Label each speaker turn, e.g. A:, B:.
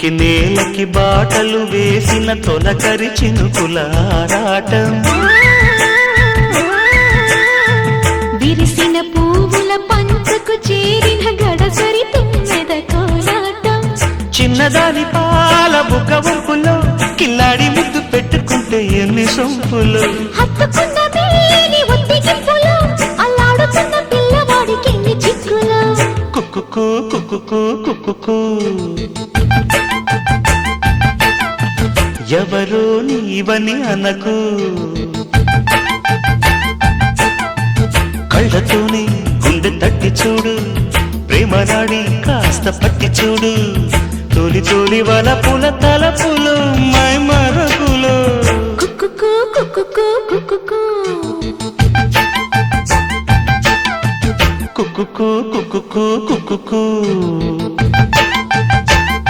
A: భూమికి నేలకి బాటలు వేసిన తొలకరి చినుకుల ఆరాటం
B: విరిసిన పువ్వుల పంచకు చేరిన గడసరి తుమ్మెద కోలాటం
A: చిన్నదాని పాల బుక్క వంపులో కిల్లాడి ముద్దు పెట్టుకుంటే ఎన్ని సొంపులు
B: హత్తుకున్న మేని ఒత్తిగింపులో అల్లాడుతున్న పిల్లవాడికి ఎన్ని చిక్కులు
A: కుక్కుకు కుక్కుకు కుక్కుకు ఎవరో నీవని అనకు కళ్ళతోనే గుండె తట్టి చూడు ప్రేమ నాడి కాస్త పట్టి చూడు తోలి తోలి వలపుల తలపులు మై మరపులు
B: కుక్కుకు కుక్కుకు కుక్కుకు
A: కుక్కుకు కుక్కుకు కుక్కుకు